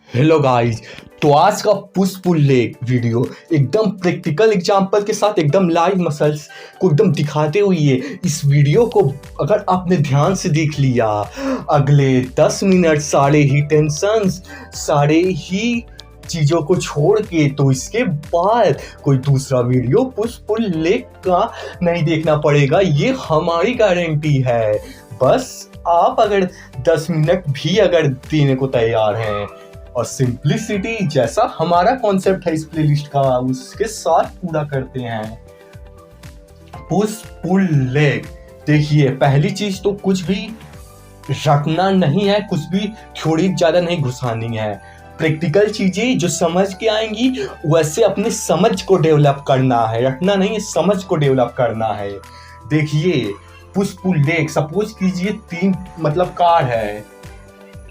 Hello guys. तो आज का पुश पुल लेग वीडियो एकदम प्रैक्टिकल एग्जांपल के साथ एकदम लाइव मसल्स को एकदम दिखाते हुए है। इस वीडियो को अगर आपने ध्यान से देख लिया, अगले 10 मिनट सारे ही टेंशंस, सारे ही चीज़ों को छोड़ के तो इसके बाद कोई दूसरा वीडियो पुश पुल लेग का नहीं देखना पड़ेगा। ये हमारी गारंटी है। बस आप अगर 10 मिनट भी अगर देने को तैयार हैं और सिंप्लिसिटी जैसा हमारा कॉन्सेप्ट है इस प्लेलिस्ट का उसके साथ पूरा करते हैं पुश पुल लेग। देखिए, पहली चीज तो कुछ भी रखना नहीं है, कुछ भी थ्योरी ज्यादा नहीं घुसानी है। प्रैक्टिकल चीजें जो समझ के आएंगी वैसे अपनी समझ को डेवलप करना है, रखना नहीं है, समझ को डेवलप करना है। देखिए, पुश पुल लेग सपोज कीजिए 3 कार है।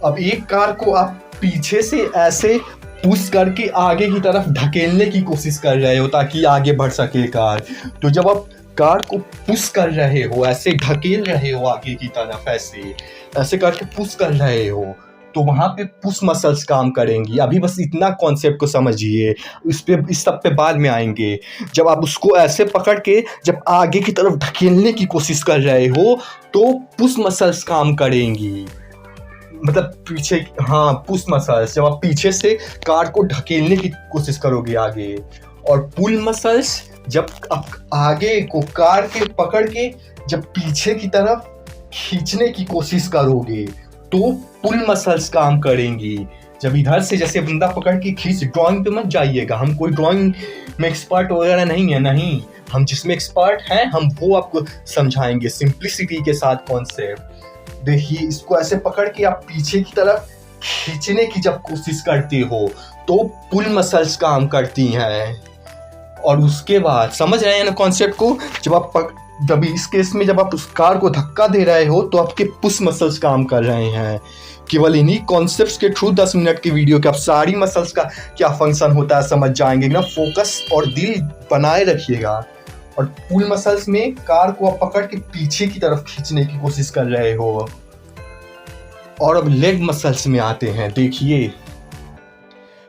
अब एक कार को आप पीछे से ऐसे पुश करके आगे की तरफ ढकेलने की कोशिश कर रहे हो ताकि आगे बढ़ सके कार। तो जब आप कार को पुश कर रहे हो, ऐसे ढकेल रहे हो आगे की तरफ, ऐसे करके पुश कर रहे हो, तो वहां पे पुश मसल्स काम करेंगी। अभी बस इतना कॉन्सेप्ट को समझिए, इस सब पे बाद में आएंगे। जब आप उसको ऐसे पकड़ के जब आगे की तरफ ढकेलने की कोशिश कर रहे हो तो पुश मसल्स काम करेंगी, मतलब पीछे, हाँ, पुश मसल्स। जब आप पीछे से कार को ढकेलने की कोशिश करोगे आगे, और पुल मसल्स जब आप आगे को कार के पकड़ के जब पीछे की तरफ खींचने की कोशिश करोगे तो पुल मसल्स काम करेंगी। जब इधर से जैसे बंदा पकड़ के खींच, ड्राइंग पे मत जाइएगा, हम कोई ड्राइंग में एक्सपर्ट वगैरह नहीं है, नहीं, हम जिसमें एक्सपर्ट हैं हम वो आपको समझाएंगे सिंप्लिसिटी के साथ कॉन्सेप्ट। देखिए, इसको ऐसे पकड़ के आप पीछे की तरफ खींचने की जब कोशिश करते हो तो पुल मसल्स काम करती हैं। और उसके बाद समझ रहे हैं ना कॉन्सेप्ट को, जब इस केस में जब आप उस कार को धक्का दे रहे हो तो आपके पुश मसल्स काम कर रहे हैं। केवल इन्हीं कॉन्सेप्ट्स के थ्रू 10 मिनट की वीडियो के आप सारी मसल्स का क्या फंक्शन होता है समझ जाएंगे ना। फोकस और दिल बनाए रखिएगा। और पुल मसल्स में कार को आप पकड़ के पीछे की तरफ खींचने की कोशिश कर रहे हो। और अब लेग मसल्स में आते हैं। देखिए,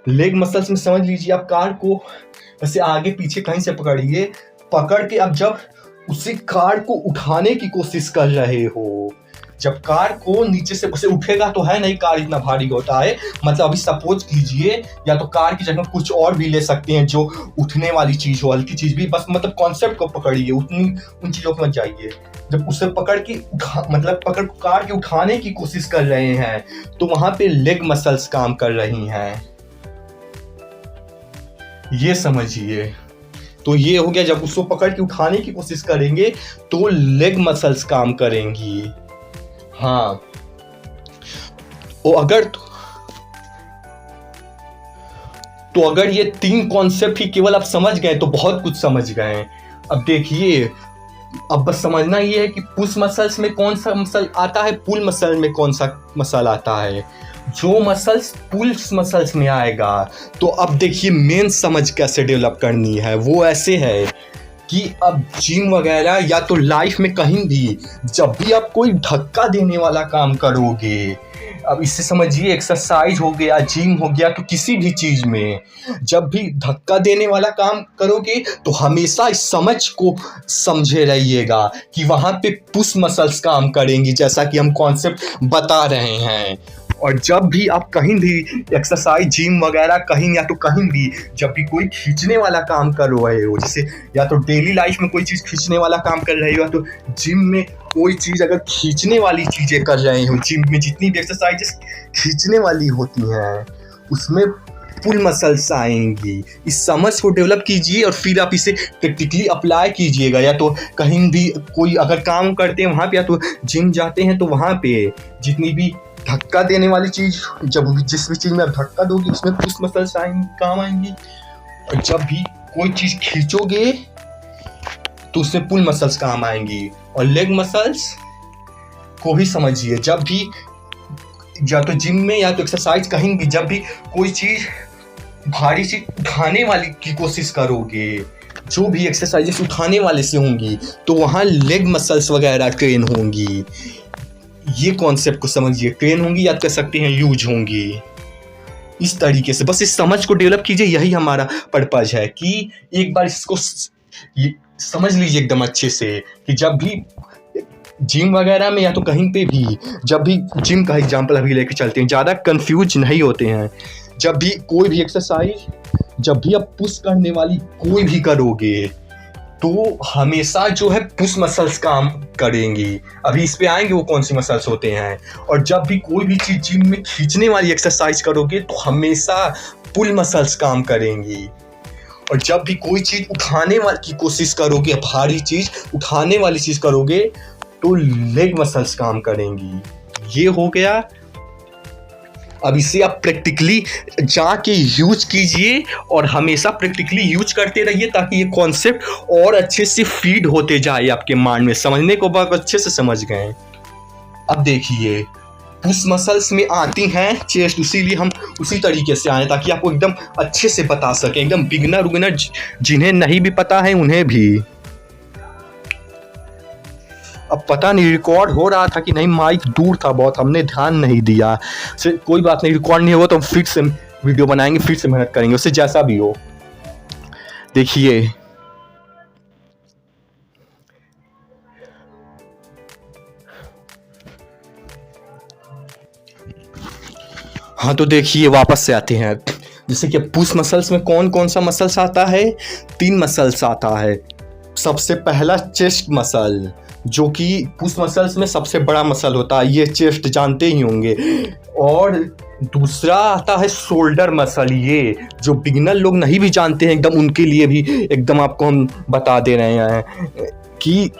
लेग मसल्स में समझ लीजिए, आप कार को ऐसे आगे पीछे कहीं से पकड़िए, पकड़ के अब जब उसी कार को उठाने की कोशिश कर रहे हो, जब कार को नीचे से उसे उठेगा तो है नहीं, कार इतना भारी होता है, मतलब अभी सपोज कीजिए, या तो कार की जगह कुछ और भी ले सकते हैं जो उठने वाली चीज हो, हल्की चीज भी, बस मतलब कॉन्सेप्ट को पकड़िए, उन चीजों को मत जाइए। जब उसे पकड़ के पकड़ कार के उठाने की कोशिश कर रहे हैं तो वहां पे लेग मसल्स काम कर रही हैं, ये समझिए। तो ये हो गया, जब उसको पकड़ के उठाने की कोशिश करेंगे तो लेग मसल्स काम करेंगी। हाँ, अगर ये 3 कॉन्सेप्ट ही केवल आप समझ गए तो बहुत कुछ समझ गए। अब देखिए, अब बस समझना ये है कि पुश मसल्स में कौन सा मसल आता है, पुल मसल में कौन सा मसल आता है। जो मसल्स पुल मसल्स में आएगा, तो अब देखिए मेन समझ कैसे डेवलप करनी है। वो ऐसे है कि अब जिम वगैरह या तो लाइफ में कहीं भी जब भी आप कोई धक्का देने वाला काम करोगे, अब इससे समझिए एक्सरसाइज हो गया, जिम हो गया, तो किसी भी चीज में जब भी धक्का देने वाला काम करोगे तो हमेशा इस समझ को समझे रहिएगा कि वहां पे पुश मसल्स काम करेंगी, जैसा कि हम कॉन्सेप्ट बता रहे हैं। और जब भी आप कहीं भी एक्सरसाइज, जिम वगैरह कहीं, या तो कहीं भी जब भी कोई खींचने वाला काम कर रहे हो, जैसे या तो डेली लाइफ में कोई चीज़ खींचने वाला काम कर रहे हो, या तो जिम में कोई चीज़ अगर खींचने वाली चीज़ें कर रहे हो, जिम में जितनी भी एक्सरसाइजेस खींचने वाली होती हैं उसमें पुल मसल्स आएंगी। इस समझ को डेवलप कीजिए और फिर आप इसे प्रैक्टिकली अप्लाई कीजिएगा। या तो कहीं भी कोई अगर काम करते हैं वहाँ पे, या तो जिम जाते हैं तो वहाँ पे जितनी भी धक्का देने वाली चीज, जब जिस भी चीज में आप धक्का दोगे उसमें पुश मसल्स काम आएंगी। और जब भी कोई चीज खींचोगे तो उसमें पुल मसल्स काम आएंगी। और लेग मसल्स को भी समझिए, जब भी या तो जिम में या तो एक्सरसाइज कहीं भी जब भी कोई चीज भारी चीज उठाने वाली की कोशिश करोगे, जो भी एक्सरसाइजेस उठाने वाले से होंगी, तो वहाँ लेग मसल्स वगैरह ट्रेन होंगी। ये कॉन्सेप्ट को समझिए, ट्रेन होंगी, याद कर सकते हैं, यूज होंगी। इस तरीके से बस इस समझ को डेवलप कीजिए, यही हमारा पर्पज है कि एक बार इसको समझ लीजिए एकदम अच्छे से कि जब भी जिम वगैरह में या तो कहीं पे भी, जब भी जिम का एग्जांपल अभी लेके चलते हैं, ज़्यादा कंफ्यूज नहीं होते हैं। जब भी कोई भी एक्सरसाइज, जब भी आप पुश करने वाली कोई भी करोगे तो हमेशा जो है पुश मसल्स काम करेंगी। अभी इस पे आएंगे वो कौन सी मसल्स होते हैं। और जब भी कोई भी चीज़ जिम में खींचने वाली एक्सरसाइज करोगे तो हमेशा पुल मसल्स काम करेंगी। और जब भी कोई चीज़ उठाने वाली की कोशिश करोगे, भारी चीज़ उठाने वाली चीज़ करोगे तो लेग मसल्स काम करेंगी। ये हो गया। अब इसे आप प्रैक्टिकली जाके यूज कीजिए और हमेशा प्रैक्टिकली यूज करते रहिए ताकि ये कॉन्सेप्ट और अच्छे से फीड होते जाए आपके माइंड में। समझने को बहुत अच्छे से समझ गए। अब देखिए पुश मसल्स में आती हैं चेस्ट, इसीलिए हम उसी तरीके से आए ताकि आपको एकदम अच्छे से बता सकें, एकदम बिगिनर जिन्हें नहीं भी पता है उन्हें भी। अब पता नहीं रिकॉर्ड हो रहा था कि नहीं, माइक दूर था बहुत, हमने ध्यान नहीं दिया। कोई बात नहीं, रिकॉर्ड नहीं हुआ तो हम फिर से वीडियो बनाएंगे, फिर से मेहनत करेंगे, उससे जैसा भी हो। देखिए हाँ, तो देखिए वापस से आते हैं। जैसे कि पुश मसल्स में कौन कौन सा मसल्स आता है? 3 मसल्स आता है। सबसे पहला चेस्ट मसल, जो कि पुश मसल्स में सबसे बड़ा मसल होता है, ये चेस्ट जानते ही होंगे। और दूसरा आता है शोल्डर मसल, ये जो बिगिनर लोग नहीं भी जानते हैं एकदम उनके लिए भी एकदम आपको हम बता दे रहे हैं कि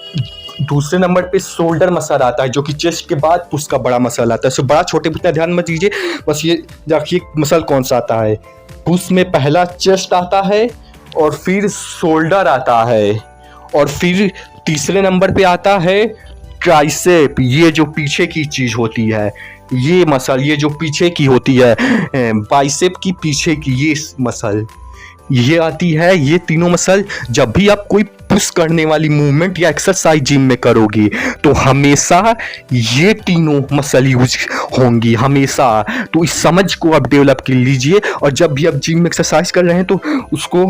दूसरे नंबर पे शोल्डर मसल आता है, जो कि चेस्ट के बाद पुश का बड़ा मसल आता है। सो बड़ा छोटे पे ध्यान मत दीजिए, बस ये देखिए मसल कौन सा आता है। पुश में पहला चेस्ट आता है और फिर शोल्डर आता है और फिर तीसरे नंबर पे आता है ट्राइसेप, ये जो पीछे की चीज होती है, ये मसल, ये जो पीछे की होती है, बाइसेप की पीछे की ये मसल, ये आती है। ये तीनों मसल जब भी आप कोई पुश करने वाली मूवमेंट या एक्सरसाइज जिम में करोगे तो हमेशा ये तीनों मसल यूज होंगी, हमेशा। तो इस समझ को आप डेवलप कर लीजिए और जब भी आप जिम में एक्सरसाइज कर रहे हैं तो उसको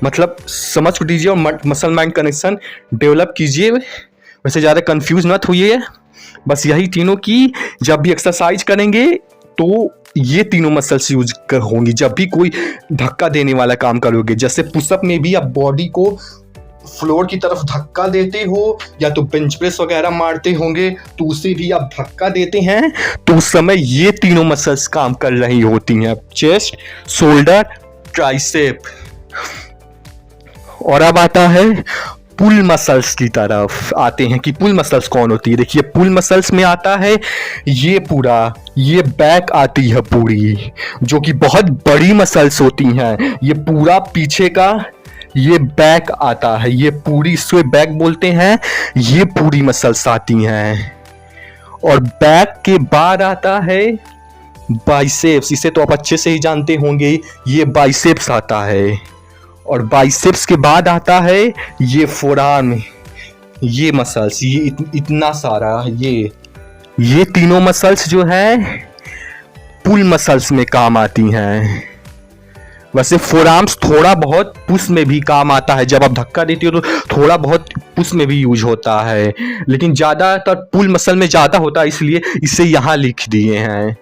मतलब समझ को दीजिए और मसल माइंड कनेक्शन डेवलप कीजिए। वैसे ज़्यादा कंफ्यूज मत होइए, बस यही तीनों की जब भी एक्सरसाइज करेंगे तो ये तीनों मसल्स यूज होंगी। जब भी कोई धक्का देने वाला काम करोगे, जैसे पुशअप में भी आप बॉडी को फ्लोर की तरफ धक्का देते हो या तो बेंच प्रेस वगैरह मारते होंगे तो उसे भी आप धक्का देते हैं, तो उस समय ये तीनों मसल्स काम कर रही होती हैं, चेस्ट, शोल्डर, ट्राइसेप। और अब आता है पुल मसल्स की तरफ आते हैं कि पुल मसल्स कौन होती है। देखिए पुल मसल्स में आता है ये पूरा, ये बैक आती है पूरी, जो कि बहुत बड़ी मसल्स होती हैं। ये पूरा पीछे का ये बैक आता है, ये पूरी, इसको बैक बोलते हैं। ये पूरी मसल्स आती हैं और बैक के बाद आता है बाइसेप्स, इसे तो आप अच्छे से ही जानते होंगे, ये बाइसेप्स आता है। और बाइसेप्स के बाद आता है ये फोरआर्म, ये मसल्स, ये इतना सारा, ये तीनों मसल्स जो है पुल मसल्स में काम आती हैं। वैसे फोरआर्म्स थोड़ा बहुत पुश में भी काम आता है, जब आप धक्का देते हो तो थोड़ा बहुत पुश में भी यूज होता है, लेकिन ज़्यादातर पुल मसल में ज़्यादा होता है, इसलिए इसे यहाँ लिख दिए हैं।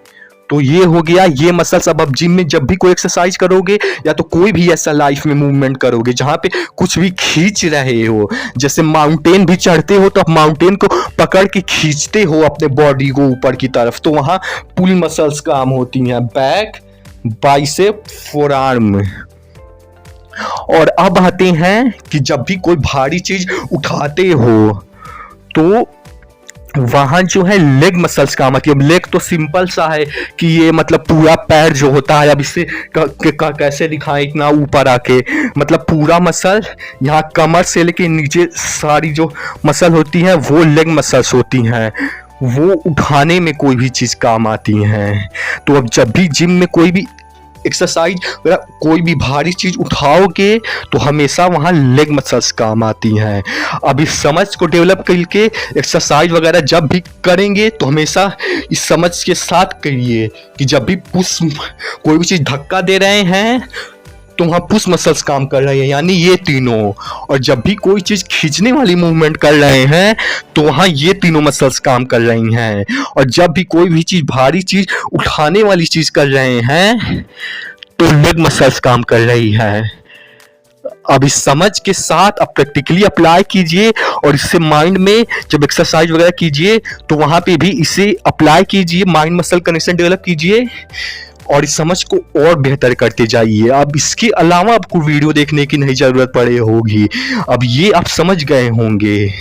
तो ये हो गया ये मसल्स। अब आप जिम में जब भी कोई एक्सरसाइज करोगे या तो कोई भी ऐसा लाइफ में मूवमेंट करोगे जहाँ पे कुछ भी खींच रहे हो, जैसे माउंटेन भी चढ़ते हो तो आप माउंटेन को पकड़ के खींचते हो अपने बॉडी को ऊपर की तरफ, तो वहाँ पुल मसल्स काम होती हैं, बैक, बाइसेप, फोरआर्म। और अब आते हैं कि जब भी कोई भारी चीज उठाते हो तो वहां जो है लेग मसल्स काम आती है। अब लेग तो सिंपल सा है कि ये मतलब पूरा पैर जो होता है, अब इसे कैसे दिखाएं इतना ऊपर आके, मतलब पूरा मसल यहाँ कमर से लेके नीचे सारी जो मसल होती है वो लेग मसल्स होती हैं, वो उठाने में कोई भी चीज़ काम आती हैं। तो अब जब भी जिम में कोई भी एक्सरसाइज वगैरह कोई भी भारी चीज उठाओगे तो हमेशा वहाँ लेग मसल्स काम आती हैं। अब इस समझ को डेवलप करके एक्सरसाइज वगैरह जब भी करेंगे तो हमेशा इस समझ के साथ करिए कि जब भी पुश कोई भी चीज धक्का दे रहे हैं तो वहाँ पुश मसल्स काम कर रहे हैं, यानी ये तीनों। और जब भी कोई चीज खींचने वाली मूवमेंट कर रहे हैं तो वहाँ ये तीनों मसल्स काम कर रही हैं। और जब भी कोई भी चीज भारी चीज उठाने वाली चीज कर रहे हैं तो लेग मसल्स काम कर रही है। अब इस समझ के साथ अब प्रैक्टिकली अप्लाई कीजिए और इससे माइंड में जब एक्सरसाइज वगैरह कीजिए तो वहां पे भी इसे अप्लाई कीजिए, माइंड मसल कनेक्शन डेवलप कीजिए और इस समझ को और बेहतर करते जाइए। अब इसके अलावा आपको वीडियो देखने की नहीं जरूरत पड़े होगी, अब ये आप समझ गए होंगे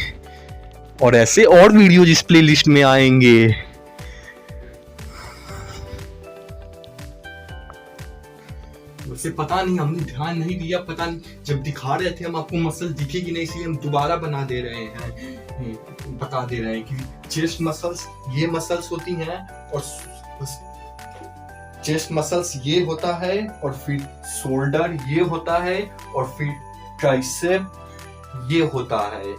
और ऐसे और वीडियोज इस प्लेलिस्ट में आएंगे। वैसे पता नहीं हमने ध्यान नहीं दिया, पता नहीं जब दिखा रहे थे हम आपको मसल दिखेगी नहीं इसलिए हम दोबारा बना दे रहे हैं, बता दे रहे हैं कि चेस्ट मसल्स ये मसल्स होती हैं और चेस्ट मसल्स ये होता है और फिर शोल्डर ये होता है और फिर ट्राइसेप ये होता है।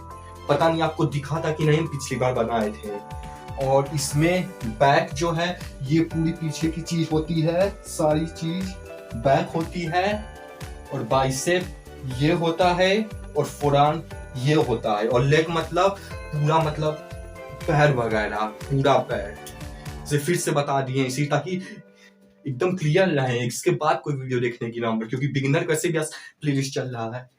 पता नहीं आपको दिखा था कि नहीं, हम पिछली बार बनाए थे। और इसमें बैक जो है ये पूरी पीछे की चीज होती है, सारी चीज बैक होती है और बाइसेप ये होता है और फोरआर्म ये होता है और लेग मतलब पूरा मतलब पैर वगैरह पूरा पैर से फिर से बता दिए इसी ताकि एकदम क्लियर रहे। इसके बाद कोई वीडियो देखने की ना, क्योंकि बिगिनर कैसे भी प्लेलिस्ट चल रहा है।